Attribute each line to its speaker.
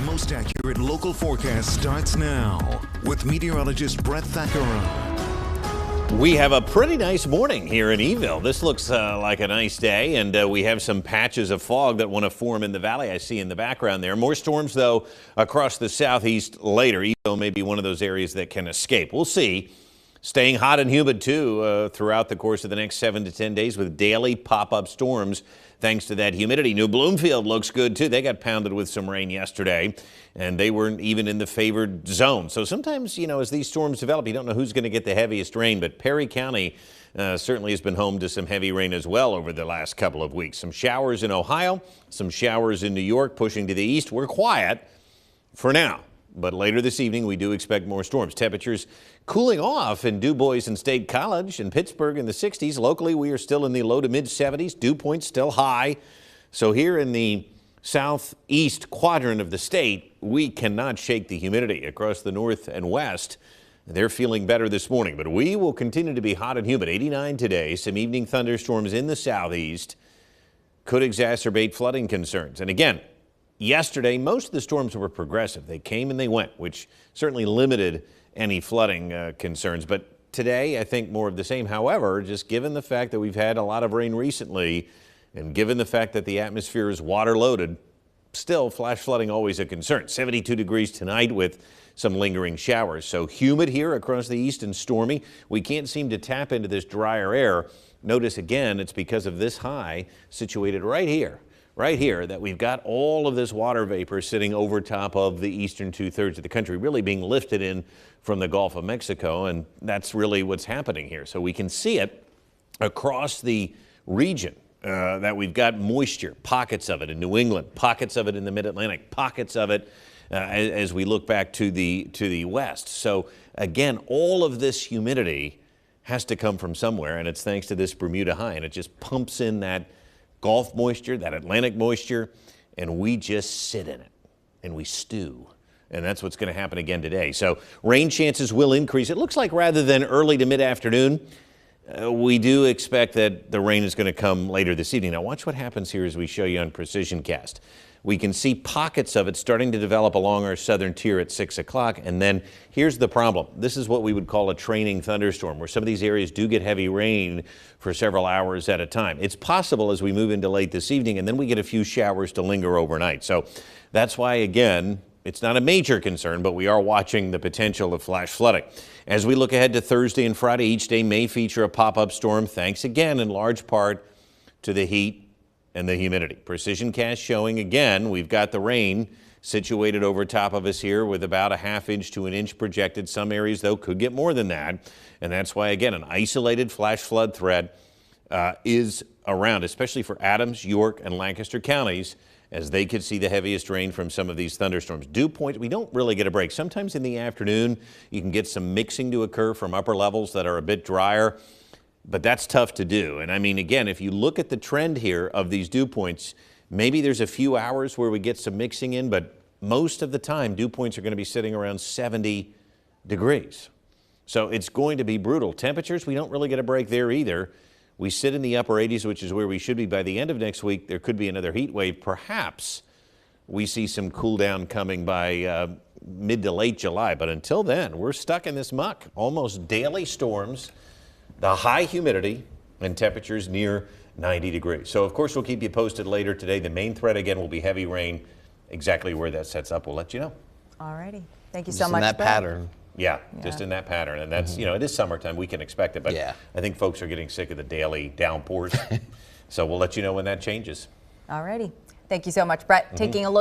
Speaker 1: most accurate local forecast starts now with meteorologist Brett Thackeray.
Speaker 2: We have a pretty nice morning here in Eville. This looks like a nice day, and we have some patches of fog that want to form in the valley. I see in the background there. More storms, though, across the southeast later. Eville may be one of those areas that can escape. We'll see. Staying hot and humid, too, throughout the course of the next 7 to 10 days with daily pop-up storms thanks to that humidity. New Bloomfield looks good, too. They got pounded with some rain yesterday, and they weren't even in the favored zone. So sometimes, you know, as these storms develop, you don't know who's going to get the heaviest rain, but Perry County certainly has been home to some heavy rain as well over the last couple of weeks. Some showers in Ohio, some showers in New York pushing to the east. We're quiet for now. But later this evening, we do expect more storms. Temperatures cooling off in Du Bois and State College and Pittsburgh in the 60s. Locally, we are still in the low to mid 70s. Dew point's still high. So here in the southeast quadrant of the state, we cannot shake the humidity. Across the north and west, they're feeling better this morning. But we will continue to be hot and humid. 89 today. Some evening thunderstorms in the southeast could exacerbate flooding concerns. And again, yesterday, most of the storms were progressive. They came and they went, which certainly limited any flooding concerns. But today, I think more of the same. However, just given the fact that we've had a lot of rain recently, and given the fact that the atmosphere is water loaded, still flash flooding always a concern. 72 degrees tonight with some lingering showers. So humid here across the east and stormy. We can't seem to tap into this drier air. Notice again, it's because of this high situated right here, that we've got all of this water vapor sitting over top of the eastern two-thirds of the country, really being lifted in from the Gulf of Mexico, and that's really what's happening here. So we can see it across the region that we've got moisture, pockets of it in New England, pockets of it in the Mid-Atlantic, pockets of it as we look back to the west. So again, all of this humidity has to come from somewhere, and it's thanks to this Bermuda high, and it just pumps in that Gulf moisture, that Atlantic moisture, and we just sit in it and we stew. And that's what's going to happen again today. So rain chances will increase. It looks like rather than early to mid-afternoon, we do expect that the rain is going to come later this evening. Now watch what happens here as we show you on Precision Cast. We can see pockets of it starting to develop along our southern tier at 6 o'clock. And then here's the problem. This is what we would call a training thunderstorm, where some of these areas do get heavy rain for several hours at a time. It's possible as we move into late this evening, and then we get a few showers to linger overnight. So that's why, again, it's not a major concern, but we are watching the potential of flash flooding. As we look ahead to Thursday and Friday, each day may feature a pop-up storm, thanks again in large part to the heat and the humidity. Precision Cast showing again, we've got the rain situated over top of us here with about a ½ inch to an inch projected. Some areas, though, could get more than that. And that's why, again, an isolated flash flood threat is around, especially for Adams, York, and Lancaster counties, as they could see the heaviest rain from some of these thunderstorms. Dew point, we don't really get a break. Sometimes in the afternoon, you can get some mixing to occur from upper levels that are a bit drier. But that's tough to do. And I mean, again, if you look at the trend here of these dew points, maybe there's a few hours where we get some mixing in, but most of the time, dew points are going to be sitting around 70 degrees. So it's going to be brutal. Temperatures, we don't really get a break there either. We sit in the upper 80s, which is where we should be. By the end of next week, there could be another heat wave. Perhaps we see some cool down coming by mid to late July. But until then, we're stuck in this muck. Almost daily storms, the high humidity, and temperatures near 90 degrees. So, of course, we'll keep you posted later today. The main threat, again, will be heavy rain. Exactly where that sets up, we'll let you know.
Speaker 3: All righty. Thank you so much,
Speaker 4: in that
Speaker 3: Brett.
Speaker 4: pattern.
Speaker 2: Yeah, just in that pattern. And that's, you know, it is summertime. We can expect it. But
Speaker 4: Yeah.
Speaker 2: I think folks are getting sick of the daily downpours. So we'll let you know when that changes.
Speaker 3: All righty. Thank you so much, Brett. Taking a look